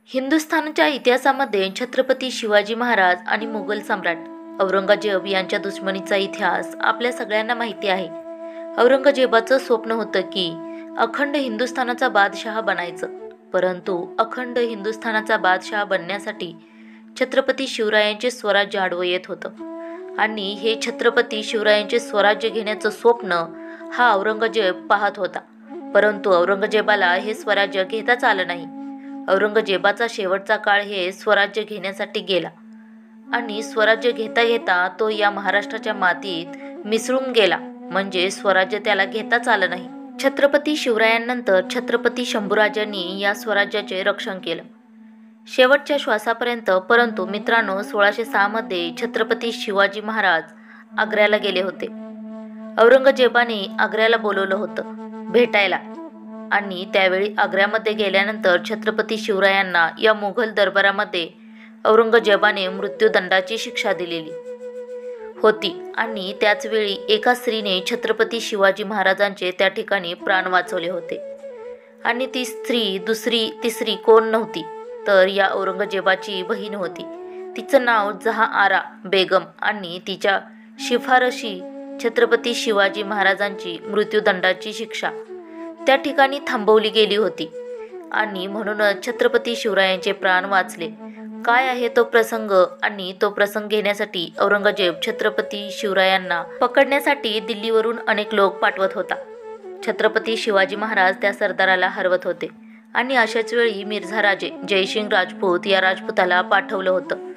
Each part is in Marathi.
हिंदुस्थानच्या इतिहासामध्ये छत्रपती शिवाजी महाराज आणि मुघल सम्राट औरंगजेब यांच्या दुश्मनीचा इतिहास आपल्या सगळ्यांना माहिती आहे. औरंगजेबाचं स्वप्न होतं की अखंड हिंदुस्थानाचा बादशहा बनायचं. परंतु अखंड हिंदुस्थानाचा बादशहा बनण्यासाठी छत्रपती शिवरायांचे स्वराज्य आडवं येत होतं आणि हे छत्रपती शिवरायांचे स्वराज्य घेण्याचं स्वप्न हा औरंगजेब पाहत होता. परंतु औरंगजेबाला हे स्वराज्य घेताच आलं नाही. औरंगजेबाचा शेवटचा काळ हे स्वराज्य घेण्यासाठी गेला आणि स्वराज्य घेता घेता तो या महाराष्ट्राच्या मातीत मिसळून गेला, म्हणजे स्वराज्य त्याला घेताच आलं नाही. छत्रपती शिवरायांनंतर छत्रपती शंभूराजांनी या स्वराज्याचे रक्षण केलं शेवटच्या श्वासापर्यंत. परंतु मित्रांनो, 1606 मध्ये छत्रपती शिवाजी महाराज आग्र्याला गेले होते. औरंगजेबाने आग्र्याला बोलवलं होतं भेटायला आणि त्यावेळी आग्र्यामध्ये गेल्यानंतर छत्रपती शिवरायांना या मुघल दरबारामध्ये औरंगजेबाने मृत्यूदंडाची शिक्षा दिलेली होती आणि त्याचवेळी एका स्त्रीने छत्रपती शिवाजी महाराजांचे त्या ठिकाणी प्राण वाचवले होते. आणि ती स्त्री तिसरी कोण नव्हती तर या औरंगजेबाची बहीण होती. तिचं नाव जहाआरा बेगम आणि तिच्या शिफारशी छत्रपती शिवाजी महाराजांची मृत्यूदंडाची शिक्षा त्या ठिकाणी थांबवली गेली होती आणि म्हणूनच छत्रपती शिवरायांचे प्राण वाचले. काय आहे तो प्रसंग आणि तो प्रसंग घेण्यासाठी औरंगजेब छत्रपती शिवरायांना पकडण्यासाठी दिल्लीवरून अनेक लोक पाठवत होता. छत्रपती शिवाजी महाराज त्या सरदाराला हरवत होते आणि अशाच वेळी मिर्झा राजे जयसिंग राजपूत या राजपुताला पाठवलं होतं.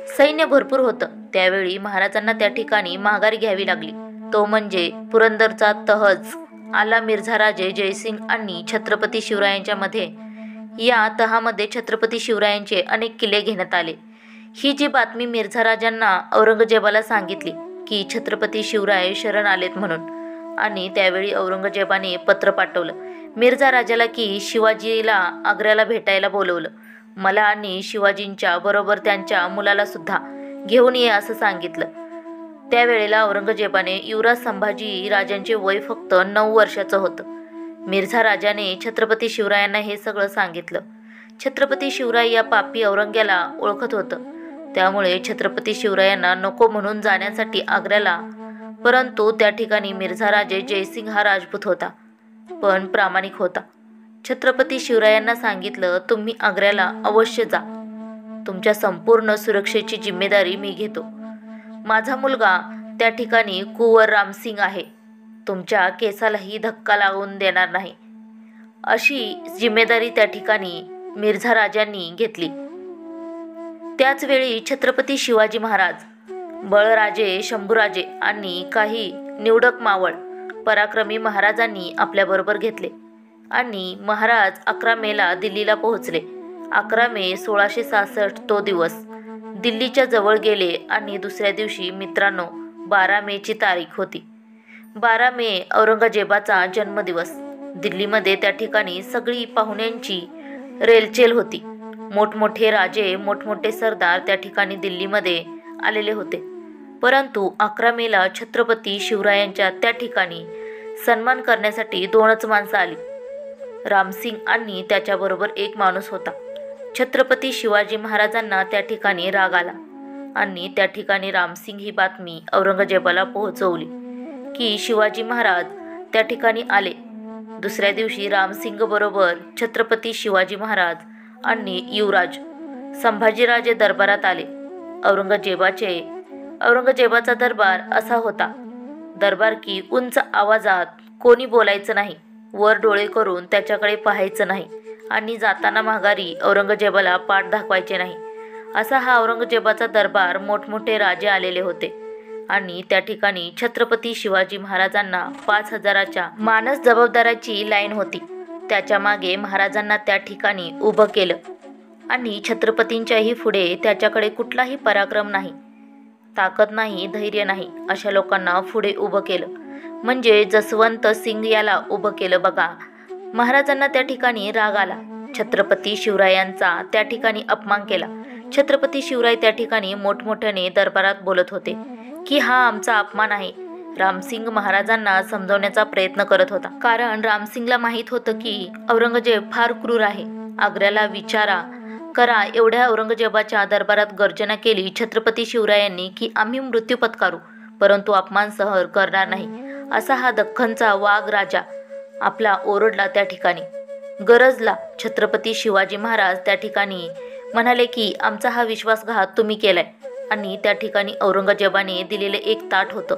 सैन्य भरपूर होतं. त्यावेळी महाराजांना त्या ठिकाणी माघारी घ्यावी लागली. तो म्हणजे पुरंदरचा तहज आला. मिर्झा राजे जयसिंग आणि छत्रपती शिवरायांच्या मध्ये या तहामध्ये छत्रपती शिवरायांचे अनेक किल्ले घेण्यात आले. ही जी बातमी मिर्झा राजांना औरंगजेबाला सांगितली की छत्रपती शिवराय शरण आलेत म्हणून, आणि त्यावेळी औरंगजेबाने पत्र पाठवलं मिर्झा राजाला की शिवाजीला आग्र्याला भेटायला बोलवलं. मला आणि शिवाजींच्या बरोबर त्यांच्या मुलाला सुद्धा घेऊन ये असं सांगितलं. त्यावेळेला औरंगजेबाने युवराज संभाजी राजांचे वय फक्त 9 वर्षाचं होतं. मिर्झा राजाने छत्रपती शिवरायांना हे सगळं सांगितलं. छत्रपती शिवराय या पापी औरंग्याला ओळखत होतं. त्यामुळे छत्रपती शिवरायांना नको म्हणून जाण्यासाठी आग्र्याला. परंतु त्या ठिकाणी मिर्झा राजे जयसिंग हा राजपूत होता, पण प्रामाणिक होता. छत्रपती शिवरायांना सांगितलं, तुम्ही आग्र्याला अवश्य जा. तुमच्या संपूर्ण सुरक्षेची जिम्मेदारी मी घेतो. माझा मुलगा त्या ठिकाणी कुंवर रामसिंग आहे. तुमच्या केसालाही धक्का लागून देणार नाही, अशी जिम्मेदारी त्या ठिकाणी मिर्झा राजांनी घेतली. त्याच वेळी छत्रपती शिवाजी महाराज, बळराजे, शंभूराजे आणि काही निवडक मावळ पराक्रमी महाराजांनी आपल्याबरोबर घेतले आणि महाराज 11 मेला दिल्लीला पोहोचले. 11 मे 1666 तो दिवस दिल्लीच्या जवळ गेले आणि दुसऱ्या दिवशी मित्रांनो 12 मेची तारीख होती. 12 मे औरंगजेबाचा जन्मदिवस. दिल्लीमध्ये त्या ठिकाणी सगळी पाहुण्यांची रेलचेल होती. मोठमोठे राजे, मोठमोठे सरदार त्या ठिकाणी दिल्लीमध्ये आलेले होते. परंतु 11 मेला छत्रपती शिवरायांच्या त्या ठिकाणी सन्मान करण्यासाठी 2च माणसं आली. रामसिंग आणि त्याच्याबरोबर एक माणूस होता. छत्रपती शिवाजी महाराजांना त्या ठिकाणी राग आला आणि त्या ठिकाणी रामसिंग ही बातमी औरंगजेबाला पोहोचवली की शिवाजी महाराज त्या ठिकाणी आले. दुसऱ्या दिवशी रामसिंग बरोबर छत्रपती शिवाजी महाराज आणि युवराज संभाजीराजे दरबारात आले. औरंगजेबाचा दरबार असा होता. दरबार की उंच आवाजात कोणी बोलायचं नाही, वर डोळे करून त्याच्याकडे पाहायचं नाही आणि जाताना माघारी औरंगजेबाला पाठ दाखवायचे नाही, असा हा औरंगजेबाचा दरबार. मोठमोठे राजे आलेले होते आणि त्या ठिकाणी छत्रपती शिवाजी महाराजांना 5000च्या मानस जबाबदाराची लाईन होती. त्याच्या मागे महाराजांना त्या ठिकाणी उभं केलं आणि छत्रपतींच्याही पुढे त्याच्याकडे कुठलाही पराक्रम नाही, ताकद नाही, धैर्य नाही, अशा लोकांना पुढे उभं केलं. म्हणजे जसवंत सिंग याला उभं केलं बघा. महाराजांना त्या ठिकाणी राग आला. छत्रपती शिवरायांचा त्या ठिकाणी अपमान केला. छत्रपती शिवराय त्या ठिकाणी मोठमोठ्याने दरबारात बोलत होते की हा आमचा अपमान आहे. रामसिंग महाराजांना समजवण्याचा प्रयत्न करत होता, कारण रामसिंगला माहीत होतं की औरंगजेब फार क्रूर आहे. आग्र्याला विचारा करा एवढ्या औरंगजेबाच्या दरबारात गर्जना केली छत्रपती शिवरायांनी की आम्ही मृत्यू पत्करू, परंतु अपमान सहन करणार नाही, असा हा दख्खनचा वाघ राजा आपला ओरडला. त्या ठिकाणी गरजला छत्रपती शिवाजी महाराज त्या ठिकाणी म्हणाले की आमचा हा विश्वासघात तुम्ही केलाय. आणि त्या ठिकाणी औरंगजेबाने दिलेले एक ताट होतं,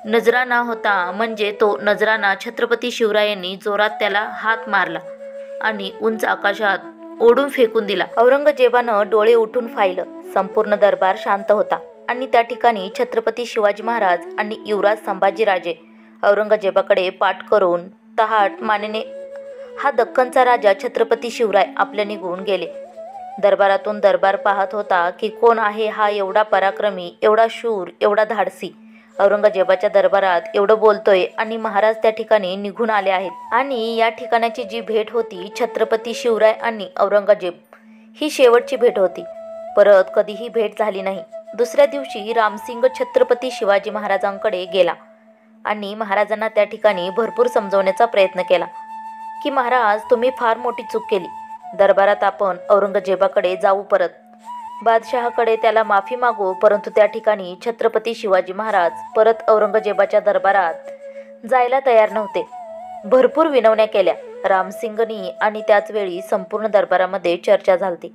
नजराना होता, म्हणजे तो नजराना छत्रपती शिवरायांनी जोरात त्याला हात मारला आणि उंच आकाशात ओढून फेकून दिला. औरंगजेबानं डोळे उठून पाहिलं. संपूर्ण दरबार शांत होता आणि त्या ठिकाणी छत्रपती शिवाजी महाराज आणि युवराज संभाजीराजे औरंगजेबाकडे पाठ करून तहाट मानेने हा दख्खनचा राजा छत्रपती शिवराय आपले निघून गेले. दरबारातून दरबार पाहत होता की कोण आहे हा एवढा पराक्रमी, एवढा शूर, एवढा धाडसी औरंगजेबाच्या दरबारात एवढं बोलतोय आणि महाराज त्या ठिकाणी निघून आले आहेत. आणि या ठिकाणाची जी भेट होती छत्रपती शिवराय आणि औरंगजेब, ही शेवटची भेट होती. परत कधीही भेट झाली नाही. दुसऱ्या दिवशी रामसिंग छत्रपती शिवाजी महाराजांकडे गेला आणि महाराजांना त्या ठिकाणी भरपूर समजवण्याचा प्रयत्न केला की महाराज, तुम्ही फार मोठी चूक केली. दरबारात आपण औरंगजेबाकडे जाऊ, परत बादशहाकडे त्याला माफी मागू, परंतु त्या ठिकाणी छत्रपती शिवाजी महाराज परत औरंगजेबाच्या दरबारात जायला तयार नव्हते. भरपूर विनवण्या केल्या रामसिंगनी आणि त्याच वेळी संपूर्ण दरबारामध्ये चर्चा झाली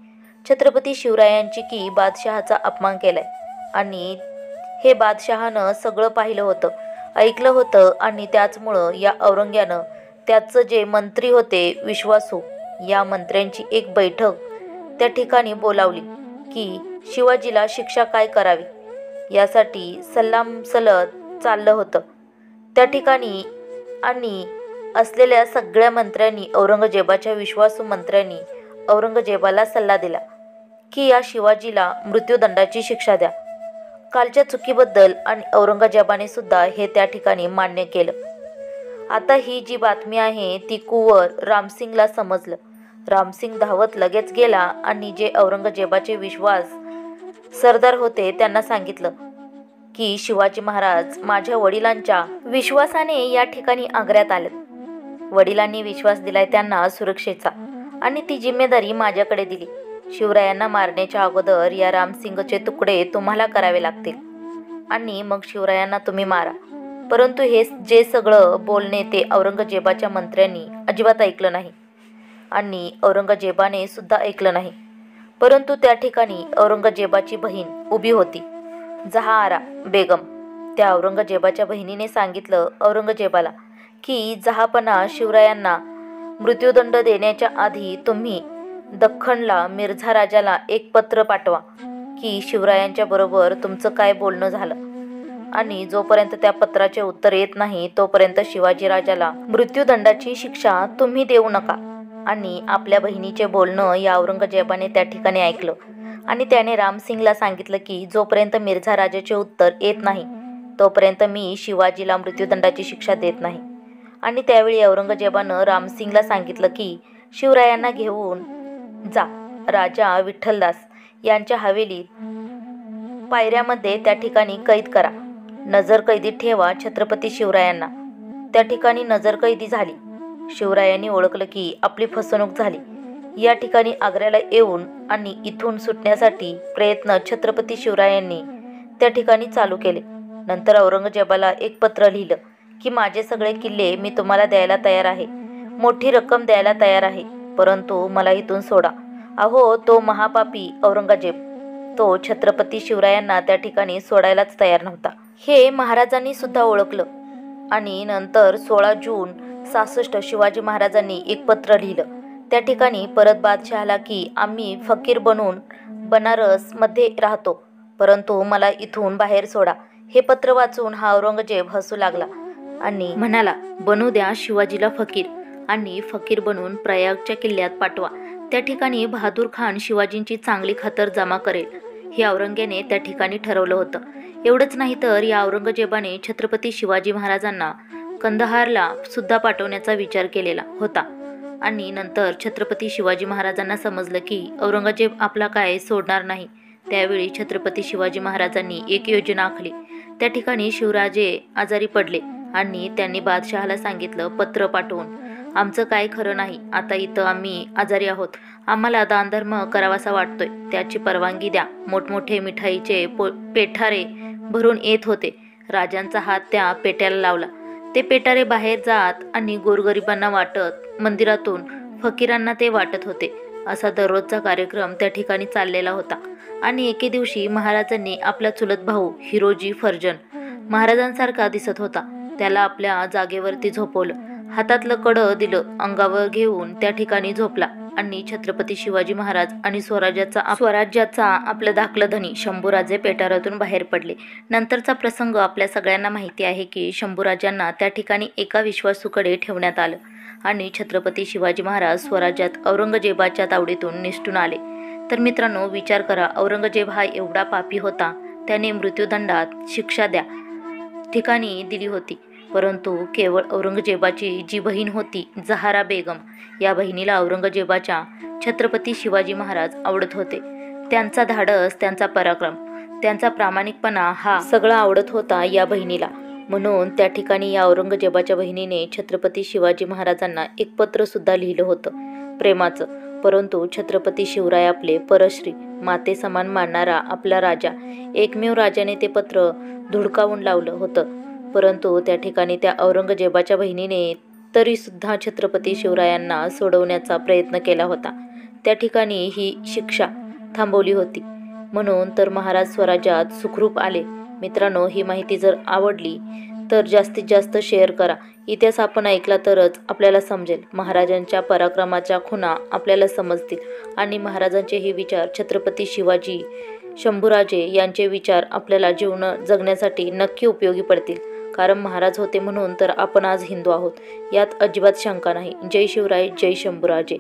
छत्रपती शिवरायांची की बादशहाचा अपमान केलाय. आणि हे बादशहानं सगळं पाहिलं होतं, ऐकलं होतं आणि त्याचमुळं या औरंग्यानं त्याचं जे मंत्री होते विश्वासू, या मंत्र्यांची एक बैठक त्या ठिकाणी बोलावली की शिवाजीला शिक्षा काय करावी यासाठी सल्लामसलत चाललं होतं त्या ठिकाणी. आणि असलेल्या सगळ्या मंत्र्यांनी, औरंगजेबाच्या विश्वासू मंत्र्यांनी औरंगजेबाला सल्ला दिला की या शिवाजीला मृत्यूदंडाची शिक्षा द्या. कालच्या चुकीबद्दल आणि औरंगजेबाने सुद्धा हे त्या ठिकाणी मान्य केलं. आता ही जी बातमी आहे ती कुंवर रामसिंगला समजलं. रामसिंग धावत लगेच गेला आणि जे औरंगजेबाचे विश्वास सरदार होते त्यांना सांगितलं की शिवाजी महाराज माझ्या वडिलांच्या विश्वासाने या ठिकाणी आग्र्यात आलेत. वडिलांनी विश्वास दिलाय त्यांना सुरक्षेचा आणि ती जिम्मेदारी माझ्याकडे दिली. शिवरायांना मारण्याच्या अगोदर या रामसिंगचे तुकडे तुम्हाला करावे लागतील आणि मग शिवरायांना तुम्ही मारा. परंतु हे जे सगळं बोलणे ते औरंगजेबाच्या मंत्र्यांनी अजिबात ऐकलं नाही आणि औरंगजेबाने सुद्धा ऐकलं नाही. परंतु त्या ठिकाणी औरंगजेबाची बहीण उभी होती, जहाआरा बेगम. त्या औरंगजेबाच्या बहिणीने सांगितलं औरंगजेबाला की जहापना, शिवरायांना मृत्यूदंड देण्याच्या आधी तुम्ही दख्खनला मिर्झा राजाला एक पत्र पाठवा की शिवरायांच्या बरोबर तुमचं काय बोलणं झालं, आणि जोपर्यंत त्या पत्राचे उत्तर येत नाही तोपर्यंत शिवाजीराजाला मृत्यूदंडाची शिक्षा तुम्ही देऊ नका. आणि आपल्या बहिणीचे बोलणं या औरंगजेबाने त्या ठिकाणी ऐकलं आणि त्याने रामसिंगला सांगितलं की जोपर्यंत मिर्झा राजाचे उत्तर येत नाही तोपर्यंत मी शिवाजीला मृत्यूदंडाची शिक्षा देत नाही. आणि त्यावेळी औरंगजेबानं रामसिंगला सांगितलं की शिवरायांना घेऊन जा, राजा विठ्ठलदास यांच्या हवेलीत पायऱ्यामध्ये त्या ठिकाणी कैद करा. नजरकैदी ठेवा छत्रपती शिवरायांना. त्या ठिकाणी नजरकैदी झाली. शिवरायांनी ओळखलं की आपली फसवणूक झाली. या ठिकाणी आग्र्याला येऊन आणि इथून सुटण्यासाठी प्रयत्न छत्रपती शिवरायांनी त्या ठिकाणी चालू केले. नंतर औरंगजेबाला एक पत्र लिहिलं की माझे सगळे किल्ले मी तुम्हाला द्यायला तयार आहे, मोठी रक्कम द्यायला तयार आहे, परंतु मला इथून सोडा. अहो, तो महापापी औरंगजेब, तो छत्रपती शिवरायांना त्या ठिकाणी सोडायलाच तयार नव्हता. हे महाराजांनी सुद्धा ओळखलं. आणि नंतर 16 जून 66 शिवाजी महाराजांनी एक पत्र लिहिलं त्या ठिकाणी परत बादशहाला की आम्ही फकीर बनून बनारसमध्ये राहतो, परंतु मला इथून बाहेर सोडा. हे पत्र वाचून हा औरंगजेब हसू लागला आणि म्हणाला, बनू द्या शिवाजीला फकीर आणि फकीर बनून प्रयागच्या किल्ल्यात पाठवा. त्या ठिकाणी बहादूर खान शिवाजींची चांगली खातर जमा करेल, हे औरंग्याने त्या ठिकाणी ठरवलं होतं. एवढंच नाही तर या औरंगजेबाने छत्रपती शिवाजी महाराजांना कंदहारला सुद्धा पाठवण्याचा विचार केलेला होता. आणि नंतर छत्रपती शिवाजी महाराजांना समजलं की औरंगजेब आपला काय सोडणार नाही. त्यावेळी छत्रपती शिवाजी महाराजांनी एक योजना आखली. त्या ठिकाणी शिवराजे आजारी पडले आणि त्यांनी बादशहाला सांगितलं पत्र पाठवून, आमचं काय खरं नाही, आता इथं आम्ही आजारी आहोत आम्हाला दानधर्म करावासा वाटतोय, त्याची परवानगी द्या. मोठमोठे मिठाईचे पेठारे भरून येत होते. राजांचा हात त्या पेट्याला लावला. ते पेटारे बाहेर जात आणि गोरगरिबांना वाटत, मंदिरातून फकीरांना ते वाटत होते. असा दररोजचा कार्यक्रम त्या ठिकाणी चाललेला होता. आणि एके दिवशी महाराजांनी आपला चुलत भाऊ हिरोजी फर्जन महाराजांसारखा दिसत होता. त्याला आपल्या जागेवरती झोपवलं. हातातलं कडं दिलं, अंगावर घेऊन त्या ठिकाणी झोपला आणि छत्रपती शिवाजी महाराज आणि स्वराज्याचा आपलं धाकलं धनी शंभूराजे पेटाऱ्यातून बाहेर पडले. नंतरचा प्रसंग आपल्या सगळ्यांना माहिती आहे की शंभूराजांना त्या ठिकाणी एका विश्वासूकडे ठेवण्यात आलं आणि छत्रपती शिवाजी महाराज स्वराज्यात औरंगजेबाच्या तावडीतून निसटून आले. तर मित्रांनो, विचार करा, औरंगजेब हा एवढा पापी होता. त्याने मृत्यूदंडात शिक्षा द्या ठिकाणी दिली होती. परंतु केवळ औरंगजेबाची जी बहीण होती जहारा बेगम, या बहिणीला औरंगजेबाच्या छत्रपती शिवाजी महाराज आवडत होते. त्यांचा धाडस, त्यांचा पराक्रम, त्यांचा प्रामाणिकपणा हा सगळा आवडत होता या बहिणीला. म्हणून त्या ठिकाणी या औरंगजेबाच्या बहिणीने छत्रपती शिवाजी महाराजांना एक पत्र सुद्धा लिहिलं होतं, प्रेमाचं. परंतु छत्रपती शिवराय आपले परश्री माते समान मानणारा आपला राजा, एकमेव राजाने ते पत्र धुडकावून लावलं होतं. परंतु त्या ठिकाणी त्या औरंगजेबाच्या बहिणीने तरीसुद्धा छत्रपती शिवरायांना सोडवण्याचा प्रयत्न केला होता. त्या ठिकाणी ही शिक्षा थांबवली होती. म्हणून तर महाराज स्वराज्यात सुखरूप आले. मित्रांनो, ही माहिती जर आवडली तर जास्तीत जास्त शेअर करा. इतिहास आपण ऐकला तरच आपल्याला समजेल. महाराजांच्या पराक्रमाच्या खुणा आपल्याला समजतील आणि महाराजांचे हे विचार, छत्रपती शिवाजी शंभूराजे यांचे विचार आपल्याला जीवन जगण्यासाठी नक्की उपयोगी पडतील. कारण महाराज होते म्हणून तर आपण आज हिंदू आहोत, यात अजिबात शंका नाही. जय शिवराय, जय शंभूराजे.